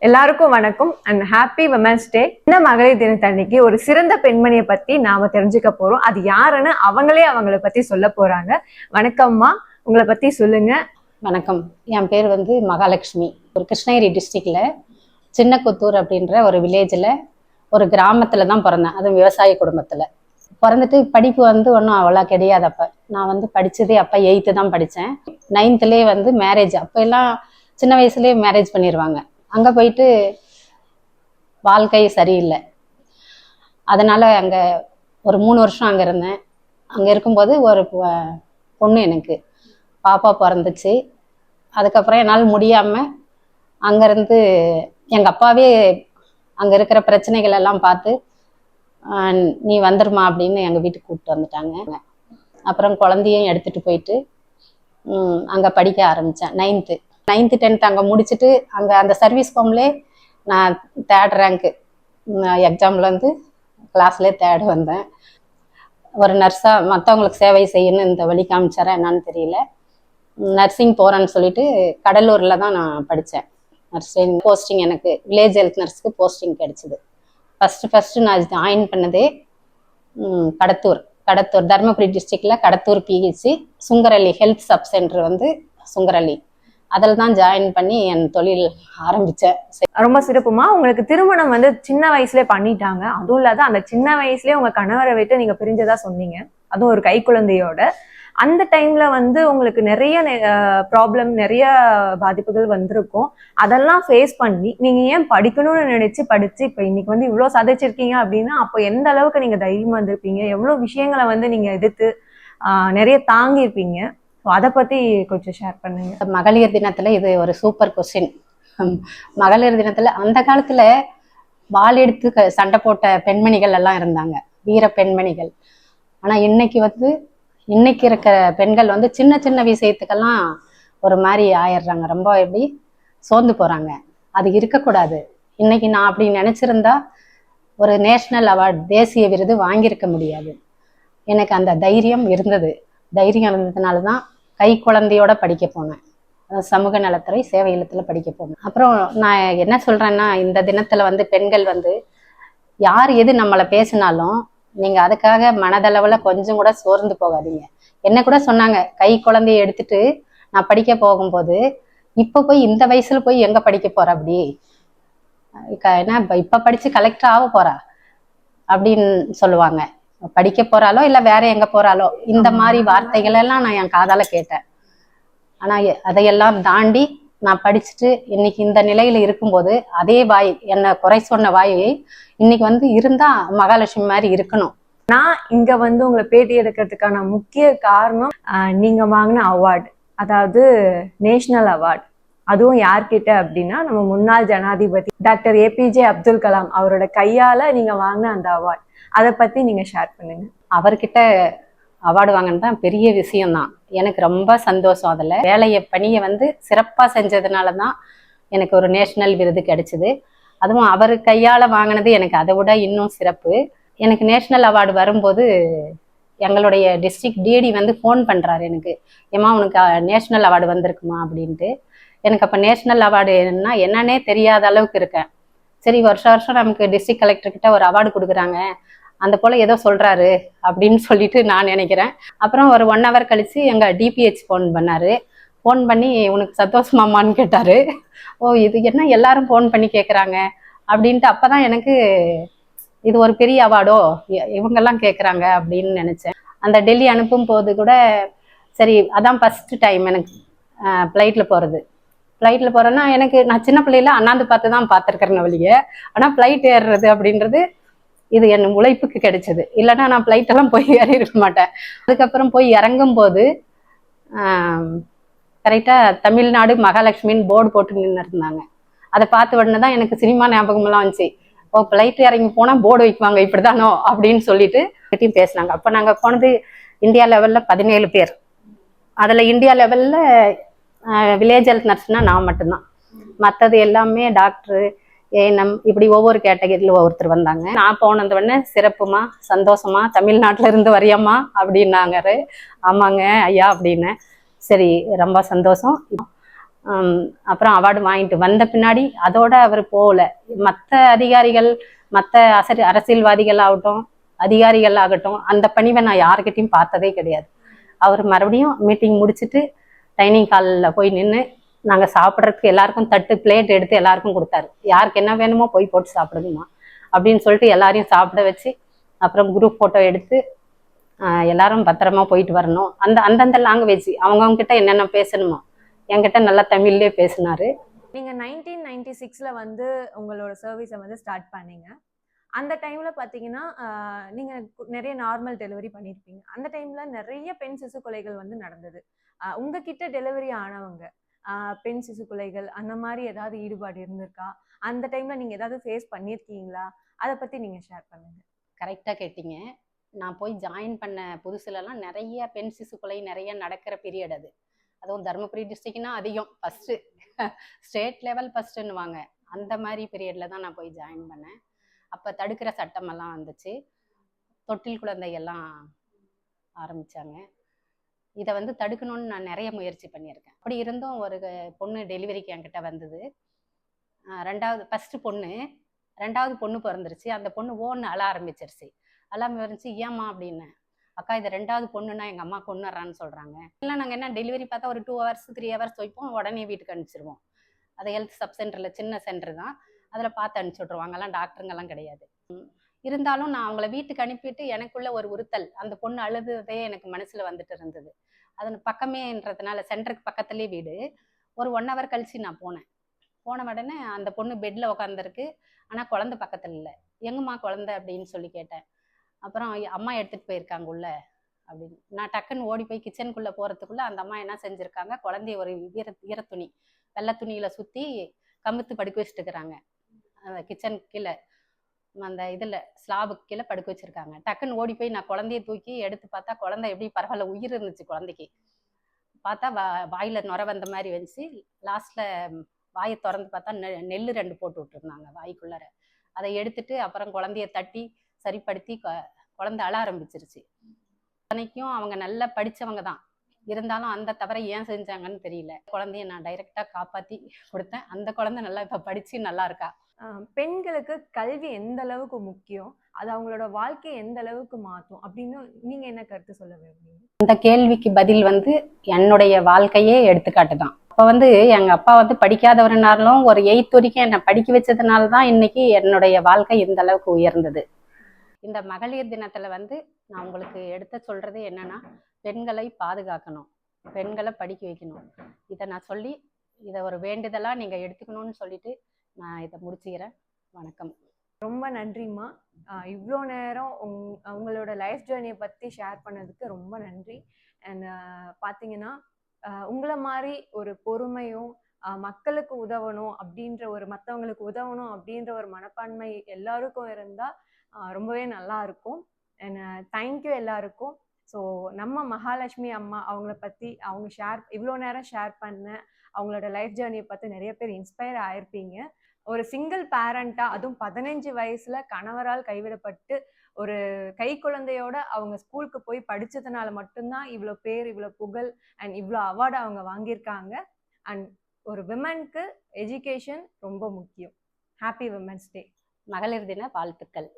எல்லாருக்கும் வணக்கம் and happy women's day. இந்த மகளிர் தினத்தன்னைக்கு ஒரு சிறந்த பெண்மணியை பத்தி நாம தெரிஞ்சுக்க போறோம். அது யாருன்னு அவங்கள பத்தி சொல்ல போறாங்க. வணக்கம்மா, உங்களை பத்தி சொல்லுங்க. வணக்கம், என் பேர் மகாலட்சுமி. ஒரு கிருஷ்ணகிரி டிஸ்ட்ரிக்ட்ல சின்னக்குத்தூர் அப்படின்ற ஒரு வில்லேஜில் ஒரு கிராமத்தில் தான் பிறந்தேன். அதுவும் விவசாய குடும்பத்தில் பிறந்துட்டு படிப்பு ஒன்றும் அவ்வளோ கிடையாது. அப்போ நான் படித்ததே அப்போ 8th தான் படித்தேன். 9thலேயே மேரேஜ். அப்போ எல்லாம் சின்ன வயசுலேயே மேரேஜ் பண்ணிடுவாங்க. அங்கே போயிட்டு வாழ்க்கை சரியில்லை. அதனால் அங்கே ஒரு 3 வருஷம் அங்கே இருந்தேன். அங்கே இருக்கும்போது ஒரு பொண்ணு எனக்கு பாப்பா பிறந்துச்சு. அதுக்கப்புறம் என்னால் முடியாமல் அங்கேருந்து எங்கள் அப்பாவே அங்கே இருக்கிற பிரச்சனைகள் எல்லாம் பார்த்து நீ வந்துருமா அப்படின்னு எங்கள் வீட்டுக்கு கூப்பிட்டு வந்துட்டாங்க. அப்புறம் குழந்தையும் எடுத்துகிட்டு போயிட்டு அங்கே படிக்க ஆரம்பித்தேன். 9th 10th அங்கே முடிச்சுட்டு அங்கே அந்த சர்வீஸ் ஹோம்லே நான் 3rd ரேங்க்கு எக்ஸாமில் கிளாஸ்லேயே 3rd வந்தேன். ஒரு நர்ஸாக மற்றவங்களுக்கு சேவை செய்யணும்னு இந்த வழி காமிச்சாரா என்னன்னு தெரியல. நர்சிங் போகிறேன்னு சொல்லிட்டு கடலூரில் தான் நான் படித்தேன். நர்சிங் போஸ்டிங் எனக்கு வில்லேஜ் ஹெல்த் நர்ஸுக்கு போஸ்டிங் கிடச்சிது. ஃபஸ்ட்டு நான் ஜாயின் பண்ணதே கடத்தூர் தருமபுரி டிஸ்ட்ரிக்டில் Kadathur PHC Sungarali health sub centre Sungarali, அதில் தான் ஜாயின் பண்ணி என் தொழில் ஆரம்பித்தேன். ரொம்ப சிறப்புமா. உங்களுக்கு திருமணம் சின்ன வயசுலேயே பண்ணிட்டாங்க. அதுவும் இல்லாத அந்த சின்ன வயசுலேயே உங்கள் கணவரை விட்டு நீங்கள் பிரிஞ்சதா சொன்னீங்க, அதுவும் ஒரு கை குழந்தையோட. அந்த டைம்ல உங்களுக்கு நிறைய ப்ராப்ளம், நிறைய பாதிப்புகள் வந்திருக்கும். அதெல்லாம் ஃபேஸ் பண்ணி நீங்க ஏன் படிக்கணும்னு நினைச்சு படிச்சு இப்ப இன்னைக்கு இவ்வளவு சாதிச்சிருக்கீங்க அப்படின்னா அப்போ எந்த அளவுக்கு நீங்க தைரியமா இருந்திருப்பீங்க, எவ்வளவு விஷயங்களை நீங்க எதிர்த்து நிறைய தாங்கி இருப்பீங்க. அதை பத்தி கொஞ்சம் ஷேர் பண்ணுங்க. மகளிர் தினத்துல இது ஒரு சூப்பர் கொஸ்டின். மகளிர் தினத்துல அந்த காலத்துல வாள் எடுத்து சண்டை போட்ட பெண்மணிகள் எல்லாம் இருந்தாங்க, வீர பெண்மணிகள். ஆனா இன்னைக்கு இருக்கிற பெண்கள் சின்ன சின்ன விஷயத்துக்கெல்லாம் ஒரு மாதிரி ஆயிடுறாங்க, ரொம்ப எப்படி சோர்ந்து போறாங்க. அது இருக்கக்கூடாது. இன்னைக்கு நான் அப்படி நினைச்சிருந்தா ஒரு நேஷனல் அவார்டு, தேசிய விருது வாங்கியிருக்க முடியாது. எனக்கு அந்த தைரியம் இருந்ததுனால தான் கை குழந்தையோட படிக்க போனேன். சமூக நலத்துறை சேவை இல்லத்துல படிக்க போனேன். அப்புறம் நான் என்ன சொல்றேன்னா, இந்த தினத்துல பெண்கள் யார் எது நம்மளை பேசினாலும் நீங்க அதுக்காக மனதளவுல கொஞ்சம் கூட சோர்ந்து போகாதீங்க. என்ன கூட சொன்னாங்க, கை குழந்தைய எடுத்துட்டு நான் படிக்க போகும்போது, இப்ப போய் இந்த வயசுல போய் எங்க படிக்க போற, அப்படி என்ன இப்ப படிச்சு கலெக்டர் ஆக போறா அப்படின்னு சொல்லுவாங்க. படிக்க போறாலோ இல்ல வேற எங்க போறாலோ, இந்த மாதிரி வார்த்தைகள் எல்லாம் நான் என் காதால கேட்டேன். ஆனா அதையெல்லாம் தாண்டி நான் படிச்சுட்டு இன்னைக்கு இந்த நிலையில இருக்கும்போது, அதே வாய் என்ன குறை சொன்ன வாயை இன்னைக்கு இருந்தா மகாலட்சுமி மாதிரி இருக்கணும். நான் இங்க உங்களை பேட்டி எடுக்கிறதுக்கான முக்கிய காரணம் நீங்க வாங்கின அவார்டு, அதாவது நேஷனல் அவார்டு. அதுவும் யார்கிட்ட அப்படின்னா நம்ம முன்னாள் ஜனாதிபதி டாக்டர் APJ அப்துல் கலாம் அவரோட கையால நீங்க வாங்கின அந்த அவார்டு. அதை பத்தி நீங்க ஷேர் பண்ணுங்க. அவர்கிட்ட அவார்டு வாங்கினது தான் பெரிய விஷயம்தான். எனக்கு ரொம்ப சந்தோஷம். அதில் பணியை சிறப்பாக செஞ்சதுனால தான் எனக்கு ஒரு நேஷனல் விருது கிடைச்சிது. அதுவும் அவர் கையால் வாங்கினது எனக்கு அதை விட இன்னும் சிறப்பு. எனக்கு நேஷனல் அவார்டு வரும்போது எங்களுடைய டிஸ்ட்ரிக்ட் டிடி ஃபோன் பண்ணுறாரு எனக்கு, ஏமா உனக்கு நேஷனல் அவார்டு வந்திருக்குமா அப்படின்ட்டு. எனக்கு அப்போ நேஷனல் அவார்டு என்னன்னே தெரியாத அளவுக்கு இருக்கேன். சரி, வருஷம் நமக்கு டிஸ்ட்ரிக்ட் கலெக்டர்கிட்ட ஒரு அவார்டு கொடுக்குறாங்க, அந்த போல் ஏதோ சொல்கிறாரு அப்படின்னு சொல்லிட்டு நான் நினைக்கிறேன். அப்புறம் ஒரு 1 hour கழித்து எங்கள் DPH ஃபோன் பண்ணார். ஃபோன் பண்ணி உனக்கு சந்தோஷமாமான்னு கேட்டார். ஓ, இது என்ன எல்லாரும் ஃபோன் பண்ணி கேட்குறாங்க அப்படின்ட்டு. அப்போ தான் எனக்கு இது ஒரு பெரிய அவார்டோ, இவங்கெல்லாம் கேட்குறாங்க அப்படின்னு நினச்சேன். அந்த டெல்லி அனுப்பும் போது கூட சரி, அதான் ஃபஸ்ட்டு டைம் எனக்கு ஃப்ளைட்டில் போகிறேன்னா நான் சின்ன பிள்ளையில அண்ணாந்து பார்த்து தான் பார்த்துருக்கேன் வழியே. ஆனால் ஃப்ளைட் ஏறுறது அப்படின்றது இது என் உழைப்புக்கு கிடைச்சது. இல்லைன்னா நான் ஃப்ளைட்டெல்லாம் போய் ஏறி இருக்க மாட்டேன். அதுக்கப்புறம் போய் இறங்கும் போது கரெக்டாக தமிழ்நாடு மகாலட்சுமின்னு போர்டு போட்டு நின்று இருந்தாங்க. அதை பார்த்த உடனே தான் எனக்கு சினிமா ஞாபகமெல்லாம் வந்துச்சு. ஓ, ஃப்ளைட் இறங்கி போனால் போர்டு வைக்குவாங்க இப்படிதானோ அப்படின்னு சொல்லிட்டு பேசினாங்க. அப்போ நாங்கள் போனது இந்தியா லெவலில் 17 பேர். அதில் இந்தியா லெவலில் வில்லேஜ் ஹெல்த் நர்ஸ்னா நான் மட்டும்தான். மற்றது எல்லாமே டாக்டரு, ஏஎன்எம், இப்படி ஒவ்வொரு கேட்டகரியில் ஒவ்வொருத்தர் வந்தாங்க. நான் போனது உடனே சிறப்புமா, சந்தோஷமா, தமிழ்நாட்டில் இருந்து வரையம்மா அப்படின்னாங்க. ஆமாங்க ஐயா அப்படின்னு. சரி, ரொம்ப சந்தோஷம். அப்புறம் அவார்டு வாங்கிட்டு வந்த பின்னாடி அதோட அவர் போகல. மற்ற அதிகாரிகள், மற்ற அரசியல்வாதிகள் ஆகட்டும், அதிகாரிகள் ஆகட்டும், அந்த பணிவை நான் யாருக்கிட்டையும் பார்த்ததே கிடையாது. அவர் மறுபடியும் மீட்டிங் முடிச்சுட்டு டைனிங் ஹாலில் போய் நின்று நாங்கள் சாப்பிட்றதுக்கு எல்லாருக்கும் தட்டு பிளேட் எடுத்து எல்லாருக்கும் கொடுத்தாரு. யாருக்கு என்ன வேணுமோ போய் போட்டு சாப்பிடுங்கம்மா அப்படின்னு சொல்லிட்டு எல்லாரையும் சாப்பிட வச்சு, அப்புறம் குரூப் ஃபோட்டோ எடுத்து எல்லாரும் பத்திரமா போயிட்டு வரணும். அந்தந்த லாங்குவேஜ் அவங்கவுங்க கிட்ட என்னென்ன பேசணுமோ என்கிட்ட நல்லா தமிழ்லேயே பேசினாரு. நீங்க 1996ல வந்து உங்களோட சர்வீஸை வந்து ஸ்டார்ட் பண்ணீங்க. அந்த டைம்ல பாத்தீங்கன்னா நீங்க நிறைய நார்மல் டெலிவரி பண்ணியிருப்பீங்க. அந்த டைம்ல நிறைய பெண் சிசு கொலைகள் வந்து நடந்தது. உங்ககிட்ட டெலிவரி ஆனவங்க பெண் சிசு கொலைகள் அந்த மாதிரி ஏதாவது ஈடுபாடு இருந்திருக்கா? அந்த டைம்ல நீங்க ஏதாவது ஃபேஸ் பண்ணியிருக்கீங்களா? அதை பத்தி நீங்க ஷேர் பண்ணுங்க. கரெக்டாக கேட்டீங்க. நான் போய் ஜாயின் பண்ண புதுசுலலாம் நிறைய பெண் சிசு கொலை நிறைய நடக்கிற பீரியட் அது. அதுவும் தருமபுரி டிஸ்ட்ரிக்ட்னா அதிகம், ஃபஸ்ட்டு ஸ்டேட் லெவல் ஃபஸ்ட்டுன்னுவாங்க. அந்த மாதிரி பீரியடில் தான் நான் போய் ஜாயின் பண்ணேன். அப்போ தடுக்கிற சட்டமெல்லாம் வந்துச்சு, தொட்டில் குழந்தையெல்லாம் ஆரம்பித்தாங்க. இதை வந்து தடுக்கணும்னு நான் நிறைய முயற்சி பண்ணியிருக்கேன். அப்படி இருந்தும் ஒரு பொண்ணு டெலிவரிக்கு என்கிட்ட வந்தது. ஃபஸ்ட்டு பொண்ணு, ரெண்டாவது பொண்ணு பிறந்துருச்சு. அந்த பொண்ணு ஓன்னு அழ ஆரம்பிச்சிருச்சு. அழாம இருந்துச்சு. ஏம்மா அப்படின்னு. அக்கா இது ரெண்டாவது பொண்ணுன்னா எங்கள் அம்மா கொன்னுறான்னு சொல்கிறாங்க. இல்லை நாங்கள் என்ன டெலிவரி பார்த்தா ஒரு 2 hours 3 hours வைப்போம், உடனே வீட்டுக்கு அனுப்பிச்சிடுவோம். அதை ஹெல்த் சப் சென்டரில் சின்ன சென்டர் தான், அதில் பார்த்து அனுப்பிச்சி விட்ருவோம். அங்கெல்லாம் டாக்டருங்கெல்லாம் கிடையாது. இருந்தாலும் நான் அவங்கள வீட்டுக்கு அனுப்பிட்டு எனக்குள்ள ஒரு உறுத்தல், அந்த பொண்ணு அழுதுதே எனக்கு மனசில் வந்துட்டு இருந்தது. அதன் பக்கமேன்றதுனால சென்டருக்கு பக்கத்துலேயே வீடு. ஒரு 1 hour கழிச்சு நான் போனேன். போன உடனே அந்த பொண்ணு பெட்டில் உட்காந்துருக்கு, ஆனால் குழந்தை பக்கத்தில் இல்லை. எங்கம்மா குழந்தை அப்படின்னு சொல்லி கேட்டேன். அப்புறம் அம்மா எடுத்துகிட்டு போயிருக்காங்க உள்ள அப்படின்னு. நான் டக்குன்னு ஓடி போய் கிச்சனுக்குள்ளே போகிறதுக்குள்ளே அந்த அம்மா என்ன செஞ்சுருக்காங்க, குழந்தைய ஒரு ஈரத்துணி வெள்ளை துணியில் சுற்றி கமுத்து படுக்க வச்சுட்டு இருக்கிறாங்க. அந்த கிச்சன் கீழே அந்த இதில் ஸ்லாபுக்கு கீழே படுக்க வச்சுருக்காங்க. டக்குன்னு ஓடி போய் நான் குழந்தைய தூக்கி எடுத்து பார்த்தா குழந்தை எப்படி பரவாயில்ல உயிர் இருந்துச்சு குழந்தைக்கு. பார்த்தா வாயில் நுர வந்த மாதிரி வந்துச்சு. லாஸ்ட்டில் வாயை திறந்து பார்த்தா நெல் 2 போட்டு விட்டுருந்தாங்க வாய்க்குள்ளார. அதை எடுத்துட்டு அப்புறம் குழந்தைய தட்டி சரிப்படுத்தி குழந்தை அழ ஆரம்பிச்சிருச்சு. அன்னைக்கும் அவங்க நல்லா படித்தவங்க தான், இருந்தாலும் அந்த தவறை ஏன் செஞ்சாங்கன்னு தெரியல. குழந்தைய நான் டைரெக்டாக காப்பாற்றி கொடுத்தேன். அந்த குழந்தை நல்லா இப்போ படித்து நல்லா இருக்கா. பெண்களுக்கு கல்வி எந்த அளவுக்கு முக்கியம், அது அவங்களோட வாழ்க்கையை எந்த அளவுக்கு மாற்றும் அப்படின்னு நீங்க என்ன கருத்து சொல்ல விரும்புறீங்க? இந்த கேள்விக்கு பதில் வந்து என்னுடைய வாழ்க்கையே எடுத்துக்காட்டு தான். அப்போ வந்து எங்கள் அப்பா வந்து படிக்காதவர்னாலும் ஒரு 8th வரைக்கும் என்னை படிக்க வச்சதுனால தான் இன்னைக்கு என்னுடைய வாழ்க்கை இந்த அளவுக்கு உயர்ந்தது. இந்த மகளிர் தினத்தில் வந்து நான் உங்களுக்கு எடுத்து சொல்கிறது என்னென்னா, பெண்களை பாதுகாக்கணும், பெண்களை படிக்க வைக்கணும். இதை நான் சொல்லி இதை ஒரு வேண்டுதலாக நீங்கள் எடுத்துக்கணும்னு சொல்லிட்டு நான் இதை முடிச்சுக்கிறேன். வணக்கம். ரொம்ப நன்றிம்மா. இவ்வளோ நேரம் உங்களோட லைஃப் ஜேர்னியை பற்றி ஷேர் பண்ணதுக்கு ரொம்ப நன்றி. அண்ட் பார்த்தீங்கன்னா உங்களை மாதிரி ஒரு பொறுமையும் மக்களுக்கு உதவணும் அப்படின்ற மற்றவங்களுக்கு உதவணும் அப்படின்ற ஒரு மனப்பான்மை எல்லாருக்கும் இருந்தால் ரொம்பவே நல்லா இருக்கும். அண்ட் தேங்க்யூ எல்லாருக்கும். ஸோ நம்ம மகாலட்சுமி அம்மா அவங்கள பற்றி இவ்வளோ நேரம் ஷேர் பண்ண அவங்களோட லைஃப் ஜேர்னியை பற்றி நிறைய பேர் இன்ஸ்பயர் ஆயிருப்பீங்க. ஒரு சிங்கிள் பேரண்ட்டாக, அதுவும் 15 வயசுல கணவரால் கைவிடப்பட்டு ஒரு கை குழந்தையோட அவங்க ஸ்கூலுக்கு போய் படித்ததுனால மட்டும்தான் இவ்வளோ பேர், இவ்வளோ புகழ் அண்ட் இவ்வளோ அவார்டு அவங்க வாங்கியிருக்காங்க. அண்ட் ஒரு விமனுக்கு எஜுகேஷன் ரொம்ப முக்கியம். Happy women's day. மகளிர் தின வாழ்த்துக்கள்.